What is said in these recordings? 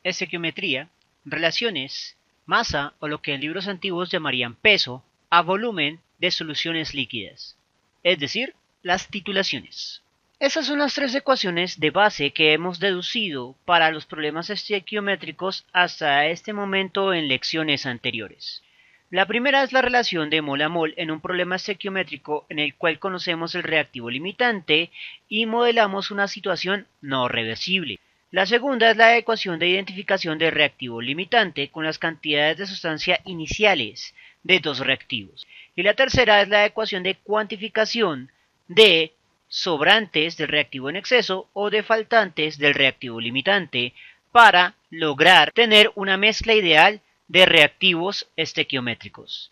estequiometría, relaciones, masa o lo que en libros antiguos llamarían peso, a volumen de soluciones líquidas, es decir, las titulaciones. Esas son las tres ecuaciones de base que hemos deducido para los problemas estequiométricos hasta este momento en lecciones anteriores. La primera es la relación de mol a mol en un problema estequiométrico en el cual conocemos el reactivo limitante y modelamos una situación no reversible. La segunda es la ecuación de identificación del reactivo limitante con las cantidades de sustancia iniciales de dos reactivos. Y la tercera es la ecuación de cuantificación de sobrantes del reactivo en exceso o de faltantes del reactivo limitante para lograr tener una mezcla ideal de reactivos estequiométricos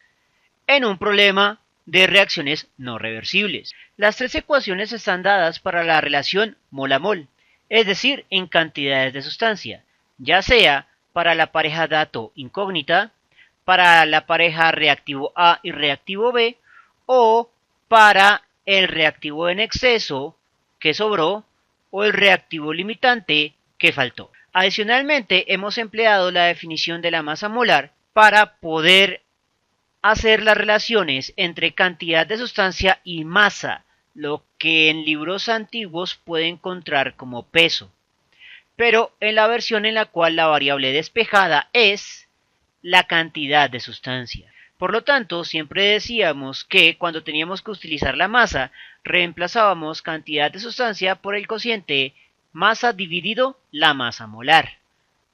en un problema de reacciones no reversibles. Las tres ecuaciones están dadas para la relación mol a mol, es decir, en cantidades de sustancia, ya sea para la pareja dato incógnita, para la pareja reactivo A y reactivo B, o para el reactivo en exceso que sobró o el reactivo limitante que faltó. Adicionalmente, hemos empleado la definición de la masa molar para poder hacer las relaciones entre cantidad de sustancia y masa, lo que en libros antiguos puede encontrar como peso, pero en la versión en la cual la variable despejada es la cantidad de sustancia. Por lo tanto, siempre decíamos que cuando teníamos que utilizar la masa, reemplazábamos cantidad de sustancia por el cociente masa dividido la masa molar.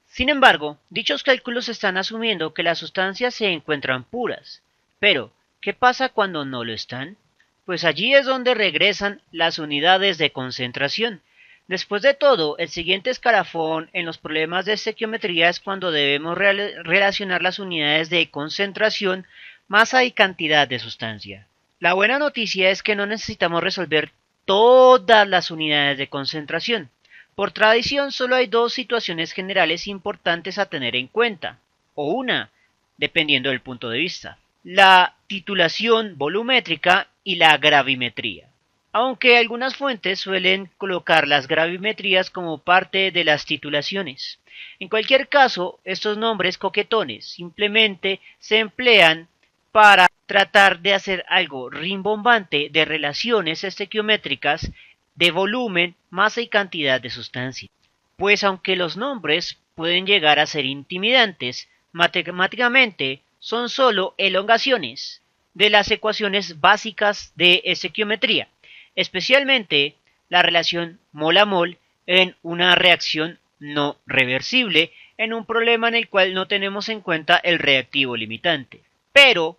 Sin embargo, dichos cálculos están asumiendo que las sustancias se encuentran puras. Pero, ¿qué pasa cuando no lo están? Pues allí es donde regresan las unidades de concentración. Después de todo, el siguiente escalafón en los problemas de estequiometría es cuando debemos relacionar las unidades de concentración, masa y cantidad de sustancia. La buena noticia es que no necesitamos resolver todas las unidades de concentración. Por tradición, solo hay dos situaciones generales importantes a tener en cuenta, o una, dependiendo del punto de vista: la titulación volumétrica y la gravimetría. Aunque algunas fuentes suelen colocar las gravimetrías como parte de las titulaciones. En cualquier caso, estos nombres coquetones simplemente se emplean para tratar de hacer algo rimbombante de relaciones estequiométricas de volumen, masa y cantidad de sustancia. Pues aunque los nombres pueden llegar a ser intimidantes, matemáticamente son solo elongaciones de las ecuaciones básicas de estequiometría, especialmente la relación mol a mol en una reacción no reversible en un problema en el cual no tenemos en cuenta el reactivo limitante, pero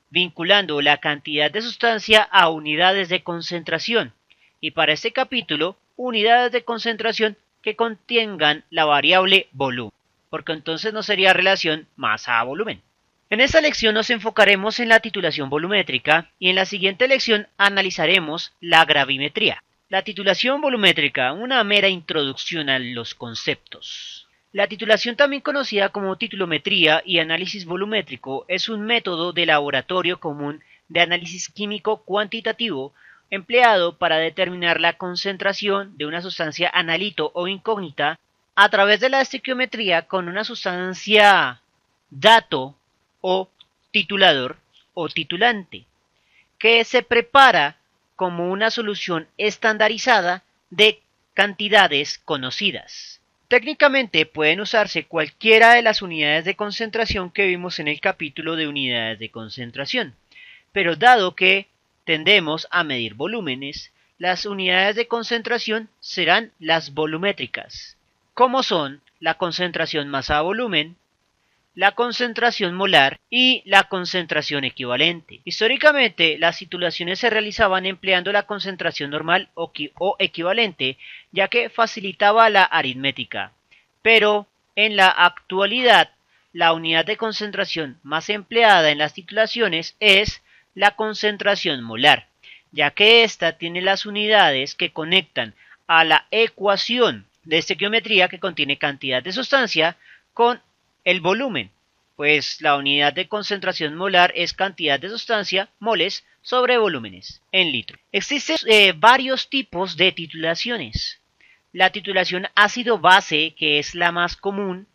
vinculando la cantidad de sustancia a unidades de concentración, y para este capítulo, unidades de concentración que contengan la variable volumen, porque entonces no sería relación masa a volumen. En esta lección nos enfocaremos en la titulación volumétrica y en la siguiente lección analizaremos la gravimetría. La titulación volumétrica, una mera introducción a los conceptos. La titulación, también conocida como titulometría y análisis volumétrico, es un método de laboratorio común de análisis químico cuantitativo empleado para determinar la concentración de una sustancia analito o incógnita a través de la estequiometría con una sustancia dato o titulador o titulante, que se prepara como una solución estandarizada de cantidades conocidas. Técnicamente pueden usarse cualquiera de las unidades de concentración que vimos en el capítulo de unidades de concentración, pero dado que tendemos a medir volúmenes, las unidades de concentración serán las volumétricas, como son la concentración masa a volumen, la concentración molar y la concentración equivalente. Históricamente, las titulaciones se realizaban empleando la concentración normal o equivalente, ya que facilitaba la aritmética. Pero en la actualidad, la unidad de concentración más empleada en las titulaciones es la concentración molar, ya que ésta tiene las unidades que conectan a la ecuación de estequiometría que contiene cantidad de sustancia con el volumen, pues la unidad de concentración molar es cantidad de sustancia, moles, sobre volúmenes, en litros. Existen varios tipos de titulaciones. La titulación ácido-base, que es la más común,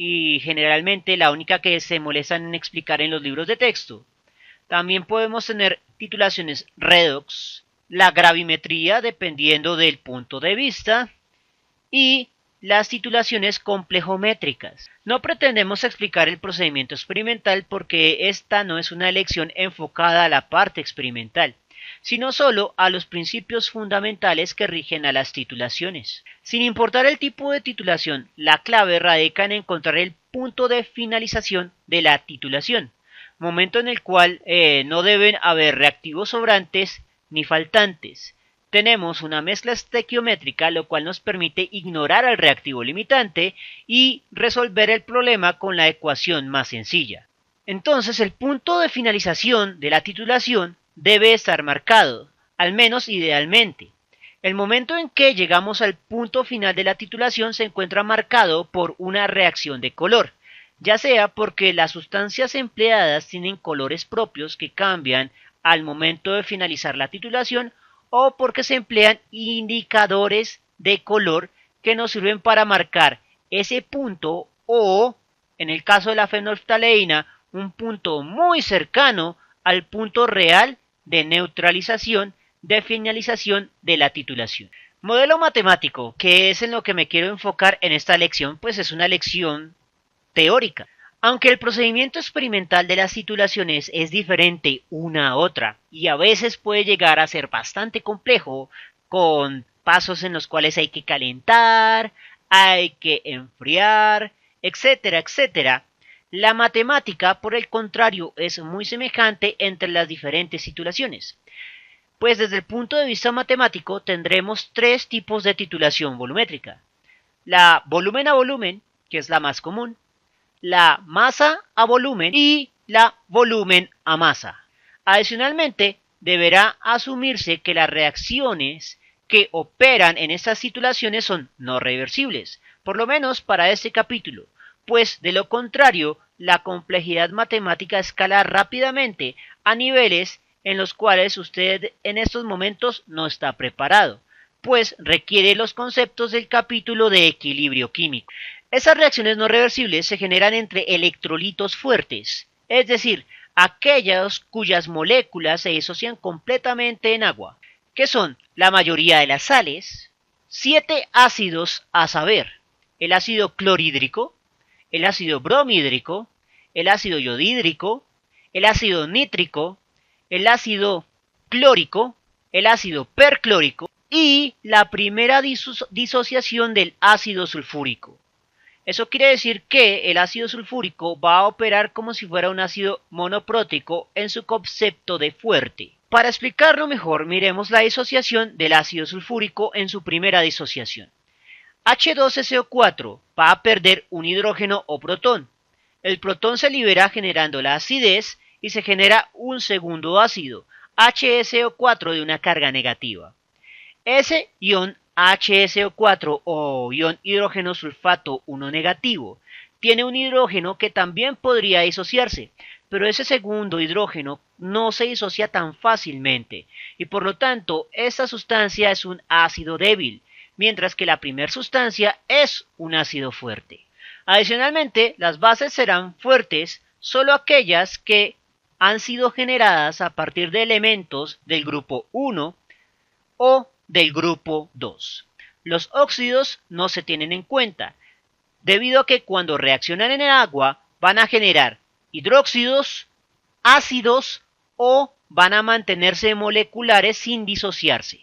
y generalmente la única que se molestan en explicar en los libros de texto. También podemos tener titulaciones redox, la gravimetría dependiendo del punto de vista y las titulaciones complejométricas. No pretendemos explicar el procedimiento experimental porque esta no es una lección enfocada a la parte experimental, sino solo a los principios fundamentales que rigen a las titulaciones. Sin importar el tipo de titulación, la clave radica en encontrar el punto de finalización de la titulación, momento en el cual no deben haber reactivos sobrantes ni faltantes. Tenemos una mezcla estequiométrica, lo cual nos permite ignorar al reactivo limitante y resolver el problema con la ecuación más sencilla. Entonces, el punto de finalización de la titulación debe estar marcado, al menos idealmente. El momento en que llegamos al punto final de la titulación se encuentra marcado por una reacción de color, ya sea porque las sustancias empleadas tienen colores propios que cambian al momento de finalizar la titulación o porque se emplean indicadores de color que nos sirven para marcar ese punto o, en el caso de la fenolftaleína, un punto muy cercano al punto real de neutralización de finalización de la titulación. Modelo matemático, que es en lo que me quiero enfocar en esta lección, pues es una lección teórica. Aunque el procedimiento experimental de las titulaciones es diferente una a otra y a veces puede llegar a ser bastante complejo, con pasos en los cuales hay que calentar, hay que enfriar, etcétera, etcétera, la matemática, por el contrario, es muy semejante entre las diferentes titulaciones. Pues desde el punto de vista matemático tendremos tres tipos de titulación volumétrica. La volumen a volumen, que es la más común, la masa a volumen y la volumen a masa. Adicionalmente, deberá asumirse que las reacciones que operan en estas titulaciones son no reversibles, por lo menos para este capítulo, pues de lo contrario, la complejidad matemática escala rápidamente a niveles en los cuales usted en estos momentos no está preparado, pues requiere los conceptos del capítulo de equilibrio químico. Esas reacciones no reversibles se generan entre electrolitos fuertes, es decir, aquellas cuyas moléculas se disocian completamente en agua, que son la mayoría de las sales, 7 ácidos a saber, el ácido clorhídrico, el ácido bromhídrico, el ácido yodhídrico, el ácido nítrico, el ácido clórico, el ácido perclórico y la primera disociación del ácido sulfúrico. Eso quiere decir que el ácido sulfúrico va a operar como si fuera un ácido monoprótico en su concepto de fuerte. Para explicarlo mejor, miremos la disociación del ácido sulfúrico en su primera disociación. H2SO4 va a perder un hidrógeno o protón. El protón se libera generando la acidez y se genera un segundo ácido, HSO4 de una carga negativa. Ese ion HSO4 o ion hidrógeno sulfato 1 negativo tiene un hidrógeno que también podría disociarse, pero ese segundo hidrógeno no se disocia tan fácilmente y por lo tanto esta sustancia es un ácido débil, mientras que la primera sustancia es un ácido fuerte. Adicionalmente, las bases serán fuertes solo aquellas que han sido generadas a partir de elementos del grupo 1 o del grupo 2. Los óxidos no se tienen en cuenta, debido a que cuando reaccionan en el agua van a generar hidróxidos, ácidos o van a mantenerse moleculares sin disociarse.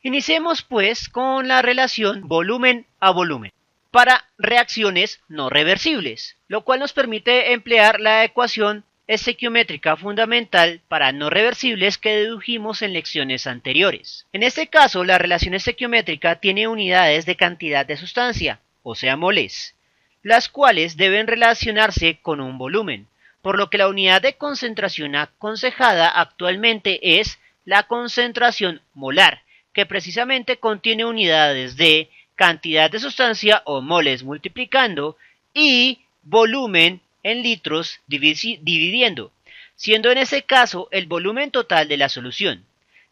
Iniciemos pues con la relación volumen a volumen para reacciones no reversibles, lo cual nos permite emplear la ecuación estequiométrica fundamental para no reversibles que dedujimos en lecciones anteriores. En este caso, la relación estequiométrica tiene unidades de cantidad de sustancia, o sea moles, las cuales deben relacionarse con un volumen, por lo que la unidad de concentración aconsejada actualmente es la concentración molar, que precisamente contiene unidades de cantidad de sustancia o moles multiplicando y volumen en litros dividiendo, siendo en este caso el volumen total de la solución.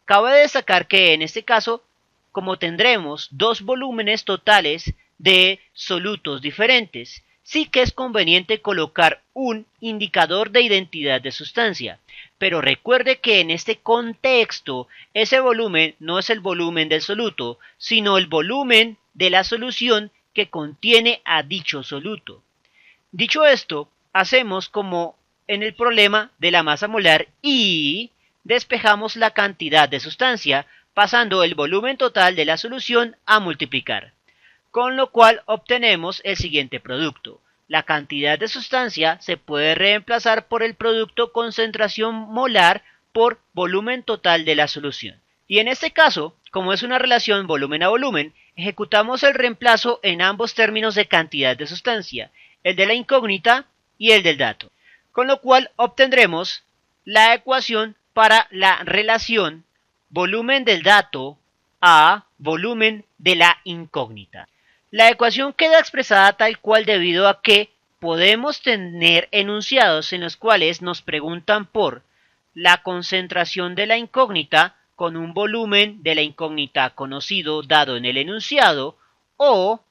Cabe destacar que en este caso, como tendremos dos volúmenes totales de solutos diferentes, sí que es conveniente colocar un indicador de identidad de sustancia. Pero recuerde que en este contexto, ese volumen no es el volumen del soluto, sino el volumen de la solución que contiene a dicho soluto. Dicho esto, hacemos como en el problema de la masa molar y despejamos la cantidad de sustancia, pasando el volumen total de la solución a multiplicar, con lo cual obtenemos el siguiente producto. La cantidad de sustancia se puede reemplazar por el producto concentración molar por volumen total de la solución. Y en este caso, como es una relación volumen a volumen, ejecutamos el reemplazo en ambos términos de cantidad de sustancia, el de la incógnita y el del dato. Con lo cual obtendremos la ecuación para la relación volumen del dato a volumen de la incógnita. La ecuación queda expresada tal cual debido a que podemos tener enunciados en los cuales nos preguntan por la concentración de la incógnita con un volumen de la incógnita conocido dado en el enunciado, o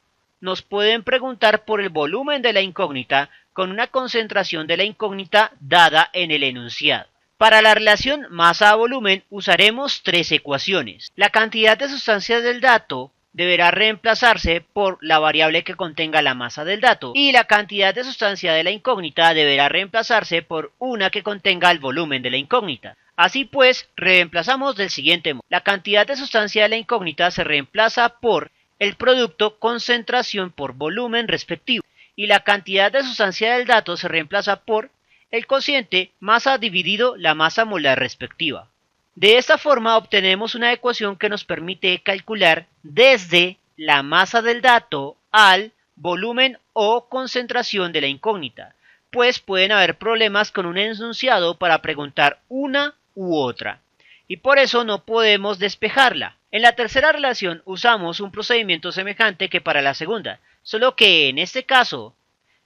nos pueden preguntar por el volumen de la incógnita con una concentración de la incógnita dada en el enunciado. Para la relación masa a volumen usaremos tres ecuaciones. La cantidad de sustancia del dato deberá reemplazarse por la variable que contenga la masa del dato, y la cantidad de sustancia de la incógnita deberá reemplazarse por una que contenga el volumen de la incógnita. Así pues, reemplazamos del siguiente modo. La cantidad de sustancia de la incógnita se reemplaza por el producto concentración por volumen respectivo, y la cantidad de sustancia del dato se reemplaza por el cociente masa dividido la masa molar respectiva. De esta forma obtenemos una ecuación que nos permite calcular desde la masa del dato al volumen o concentración de la incógnita, pues pueden haber problemas con un enunciado para preguntar una u otra, y por eso no podemos despejarla. En la tercera relación usamos un procedimiento semejante que para la segunda, solo que en este caso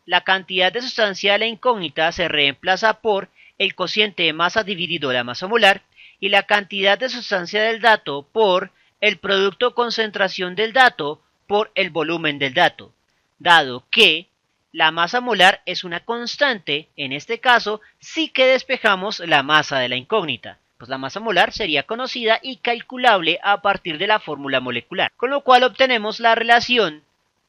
la cantidad de sustancia de la incógnita se reemplaza por el cociente de masa dividido la masa molar, y la cantidad de sustancia del dato por el producto concentración del dato por el volumen del dato, dado que la masa molar es una constante. En este caso sí que despejamos la masa de la incógnita, pues la masa molar sería conocida y calculable a partir de la fórmula molecular, con lo cual obtenemos la relación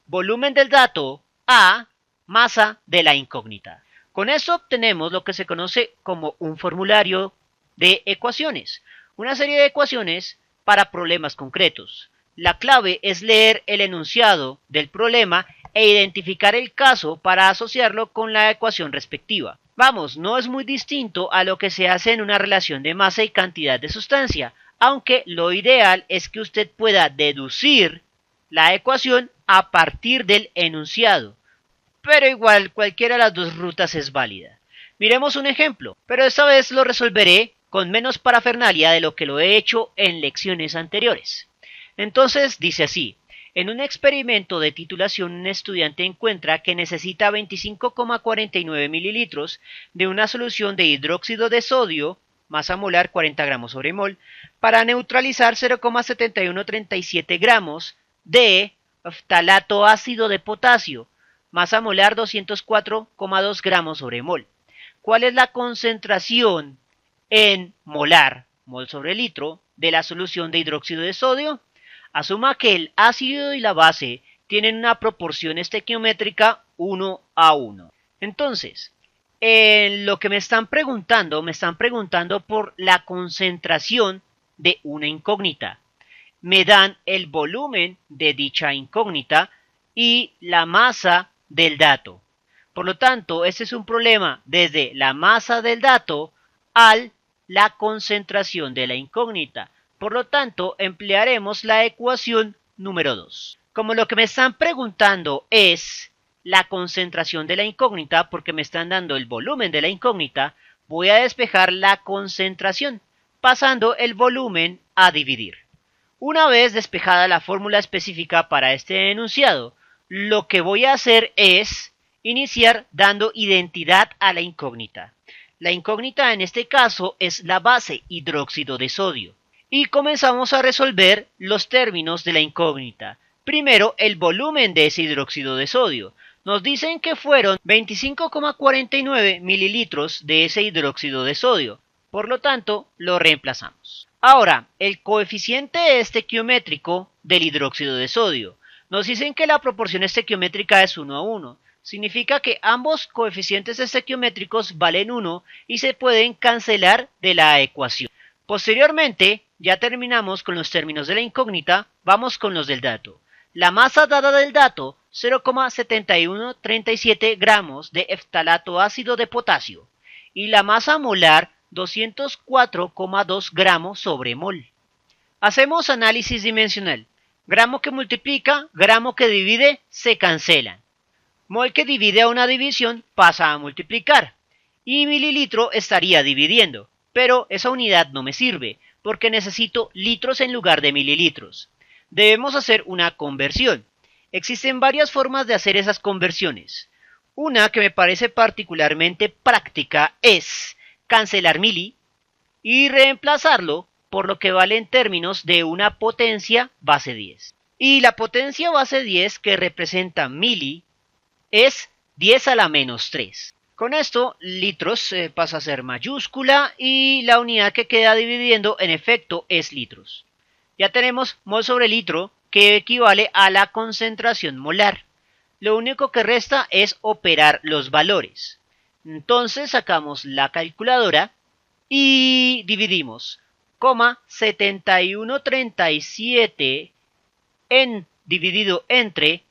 volumen del dato a masa de la incógnita. Con eso obtenemos lo que se conoce como un formulario de ecuaciones, una serie de ecuaciones para problemas concretos. La clave es leer el enunciado del problema e identificar el caso para asociarlo con la ecuación respectiva. Vamos, no es muy distinto a lo que se hace en una relación de masa y cantidad de sustancia, aunque lo ideal es que usted pueda deducir la ecuación a partir del enunciado. Pero igual cualquiera de las dos rutas es válida. Miremos un ejemplo, pero esta vez lo resolveré con menos parafernalia de lo que lo he hecho en lecciones anteriores. Entonces dice así: en un experimento de titulación un estudiante encuentra que necesita 25,49 mililitros de una solución de hidróxido de sodio, masa molar 40 gramos sobre mol, para neutralizar 0,7137 gramos de ftalato ácido de potasio, masa molar 204,2 gramos sobre mol. ¿Cuál es la concentración en molar, mol sobre litro, de la solución de hidróxido de sodio? Asuma que el ácido y la base tienen una proporción estequiométrica 1:1. Entonces, en lo que me están preguntando por la concentración de una incógnita. Me dan el volumen de dicha incógnita y la masa del dato. Por lo tanto, este es un problema desde la masa del dato a la concentración de la incógnita. Por lo tanto, emplearemos la ecuación número 2. Como lo que me están preguntando es la concentración de la incógnita, porque me están dando el volumen de la incógnita, voy a despejar la concentración, pasando el volumen a dividir. Una vez despejada la fórmula específica para este enunciado, lo que voy a hacer es iniciar dando identidad a la incógnita. La incógnita en este caso es la base hidróxido de sodio. Y comenzamos a resolver los términos de la incógnita. Primero, el volumen de ese hidróxido de sodio. Nos dicen que fueron 25,49 mililitros de ese hidróxido de sodio. Por lo tanto, lo reemplazamos. Ahora, el coeficiente estequiométrico del hidróxido de sodio. Nos dicen que la proporción estequiométrica es 1 a 1. Significa que ambos coeficientes estequiométricos valen 1 y se pueden cancelar de la ecuación. Posteriormente, ya terminamos con los términos de la incógnita, vamos con los del dato. La masa dada del dato, 0,7137 gramos de eftalato ácido de potasio. Y la masa molar, 204,2 gramos sobre mol. Hacemos análisis dimensional. Gramo que multiplica, gramo que divide, se cancelan. Mol que divide a una división pasa a multiplicar. Y mililitro estaría dividiendo. Pero esa unidad no me sirve, porque necesito litros en lugar de mililitros. Debemos hacer una conversión. Existen varias formas de hacer esas conversiones. Una que me parece particularmente práctica es cancelar mili y reemplazarlo por lo que vale en términos de una potencia base 10. Y la potencia base 10 que representa mili es 10 a la menos 3. Con esto, litros pasa a ser mayúscula y la unidad que queda dividiendo en efecto es litros. Ya tenemos mol sobre litro que equivale a la concentración molar. Lo único que resta es operar los valores. Entonces sacamos la calculadora y dividimos 7137 dividido entre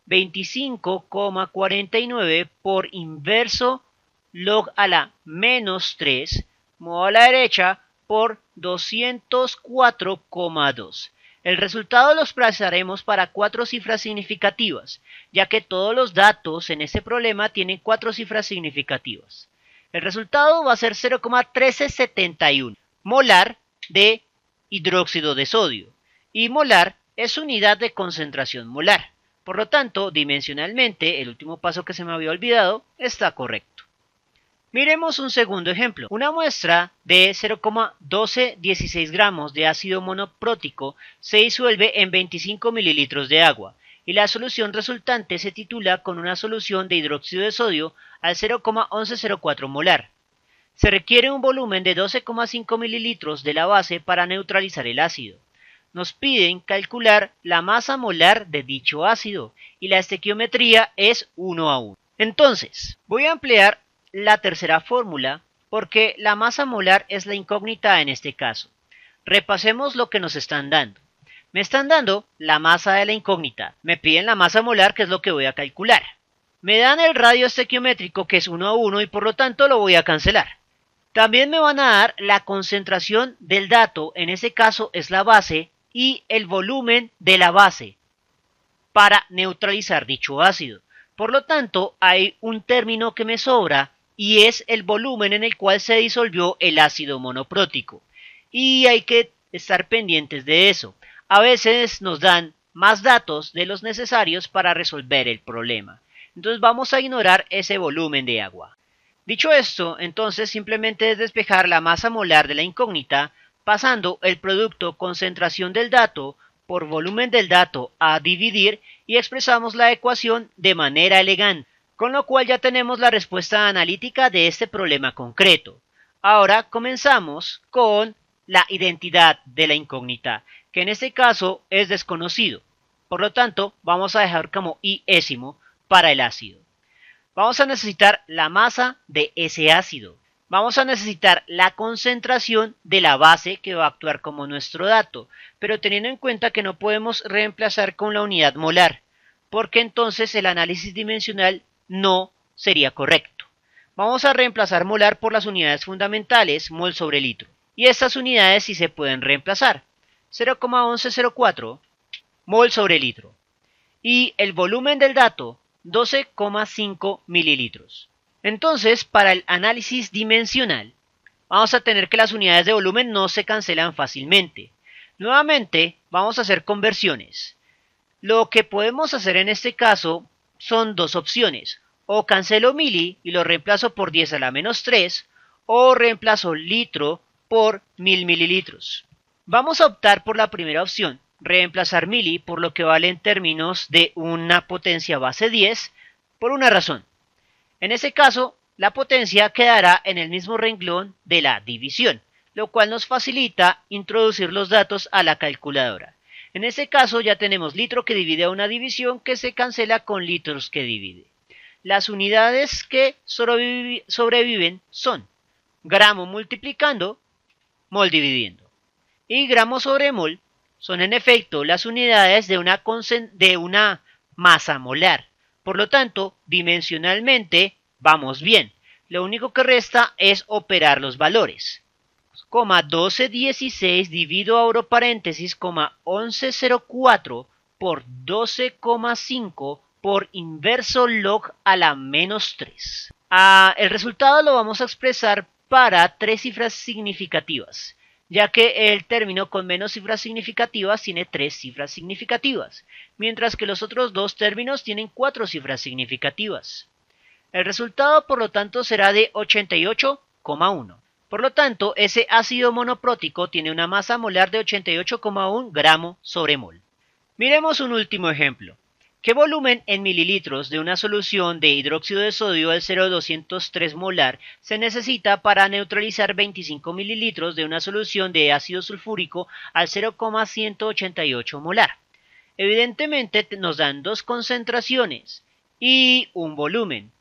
25,49 por inverso log a la menos 3, modo a la derecha, por 204,2. El resultado los pasaremos para 4 cifras significativas, ya que todos los datos en este problema tienen 4 cifras significativas. El resultado va a ser 0,1371 molar de hidróxido de sodio, y molar es unidad de concentración molar. Por lo tanto, dimensionalmente, el último paso que se me había olvidado está correcto. Miremos un segundo ejemplo. Una muestra de 0,1216 gramos de ácido monoprótico se disuelve en 25 mililitros de agua y la solución resultante se titula con una solución de hidróxido de sodio al 0,1104 molar. Se requiere un volumen de 12,5 mililitros de la base para neutralizar el ácido. Nos piden calcular la masa molar de dicho ácido y la estequiometría es 1 a 1. Entonces, voy a emplear la tercera fórmula porque la masa molar es la incógnita en este caso. Repasemos lo que nos están dando. Me están dando la masa de la incógnita. Me piden la masa molar, que es lo que voy a calcular. Me dan el radio estequiométrico, que es 1 a 1, y por lo tanto lo voy a cancelar. También me van a dar la concentración del dato, en ese caso es la base, y el volumen de la base para neutralizar dicho ácido. Por lo tanto, hay un término que me sobra y es el volumen en el cual se disolvió el ácido monoprótico. Y hay que estar pendientes de eso. A veces nos dan más datos de los necesarios para resolver el problema. Entonces vamos a ignorar ese volumen de agua. Dicho esto, entonces simplemente es despejar la masa molar de la incógnita pasando el producto concentración del dato por volumen del dato a dividir y expresamos la ecuación de manera elegante, con lo cual ya tenemos la respuesta analítica de este problema concreto. Ahora comenzamos con la identidad de la incógnita, que en este caso es desconocido. Por lo tanto, vamos a dejar como I-ésimo para el ácido. Vamos a necesitar la masa de ese ácido. Vamos a necesitar la concentración de la base que va a actuar como nuestro dato, pero teniendo en cuenta que no podemos reemplazar con la unidad molar, porque entonces el análisis dimensional no sería correcto. Vamos a reemplazar molar por las unidades fundamentales, mol sobre litro. Y estas unidades sí se pueden reemplazar. 0,1104 mol sobre litro. Y el volumen del dato, 12,5 mililitros. Entonces, para el análisis dimensional, vamos a tener que las unidades de volumen no se cancelan fácilmente. Nuevamente, vamos a hacer conversiones. Lo que podemos hacer en este caso son dos opciones. O cancelo mili y lo reemplazo por 10 a la menos 3, o reemplazo litro por 1000 mililitros. Vamos a optar por la primera opción, reemplazar mili por lo que vale en términos de una potencia base 10 Por una razón. En ese caso, la potencia quedará en el mismo renglón de la división, lo cual nos facilita introducir los datos a la calculadora. En ese caso ya tenemos litro que divide a una división que se cancela con litros que divide. Las unidades que sobreviven son gramo multiplicando, mol dividiendo. Y gramo sobre mol son en efecto las unidades de una masa molar. Por lo tanto, dimensionalmente vamos bien. Lo único que resta es operar los valores. 1216 divido abro paréntesis, 1104 por 12,5 por inverso log a la menos 3. El resultado lo vamos a expresar para tres cifras significativas, ya que el término con menos cifras significativas tiene 3 cifras significativas, mientras que los otros dos términos tienen 4 cifras significativas. El resultado, por lo tanto, será de 88,1. Por lo tanto, ese ácido monoprótico tiene una masa molar de 88,1 gramo sobre mol. Miremos un último ejemplo. ¿Qué volumen en mililitros de una solución de hidróxido de sodio al 0,203 molar se necesita para neutralizar 25 mililitros de una solución de ácido sulfúrico al 0,188 molar? Evidentemente nos dan dos concentraciones y un volumen,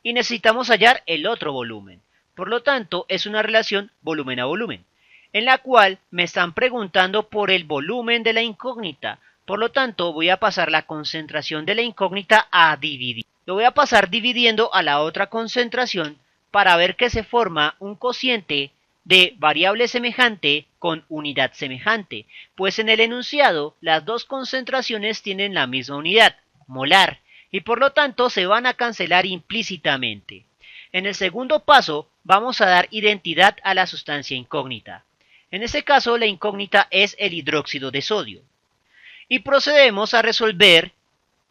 y necesitamos hallar el otro volumen. Por lo tanto, es una relación volumen a volumen, en la cual me están preguntando por el volumen de la incógnita. Por lo tanto, voy a pasar la concentración de la incógnita a dividir. Lo voy a pasar dividiendo a la otra concentración para ver que se forma un cociente de variable semejante con unidad semejante, pues en el enunciado las dos concentraciones tienen la misma unidad, molar, y por lo tanto se van a cancelar implícitamente. En el segundo paso vamos a dar identidad a la sustancia incógnita. En este caso la incógnita es el hidróxido de sodio. Y procedemos a resolver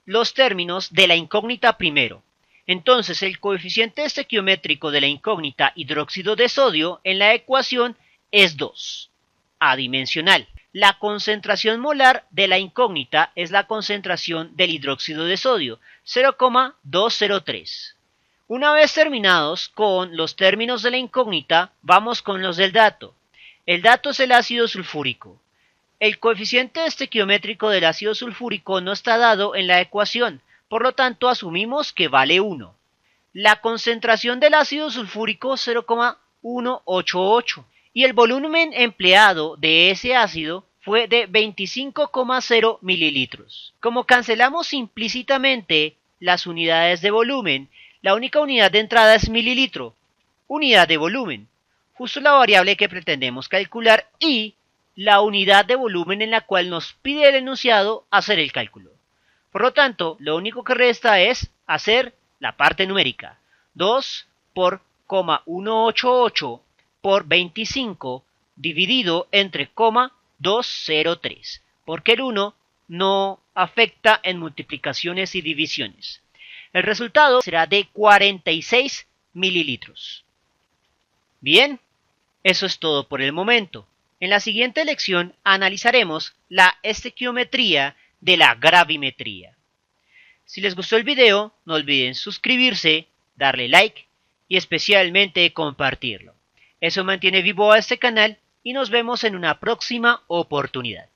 los términos de la incógnita primero. Entonces el coeficiente estequiométrico de la incógnita hidróxido de sodio en la ecuación es 2, adimensional. La concentración molar de la incógnita es la concentración del hidróxido de sodio, 0,203. Una vez terminados con los términos de la incógnita, vamos con los del dato. El dato es el ácido sulfúrico. El coeficiente estequiométrico del ácido sulfúrico no está dado en la ecuación, por lo tanto asumimos que vale 1. La concentración del ácido sulfúrico 0,188 y el volumen empleado de ese ácido fue de 25,0 mililitros. Como cancelamos implícitamente las unidades de volumen, la única unidad de entrada es mililitro, unidad de volumen, justo la variable que pretendemos calcular y la unidad de volumen en la cual nos pide el enunciado hacer el cálculo. Por lo tanto, lo único que resta es hacer la parte numérica. 2 por 188 por 25 dividido entre 203, porque el 1 no afecta en multiplicaciones y divisiones. El resultado será de 46 mililitros. Bien, eso es todo por el momento. En la siguiente lección analizaremos la estequiometría de la gravimetría. Si les gustó el video, no olviden suscribirse, darle like y especialmente compartirlo. Eso mantiene vivo a este canal y nos vemos en una próxima oportunidad.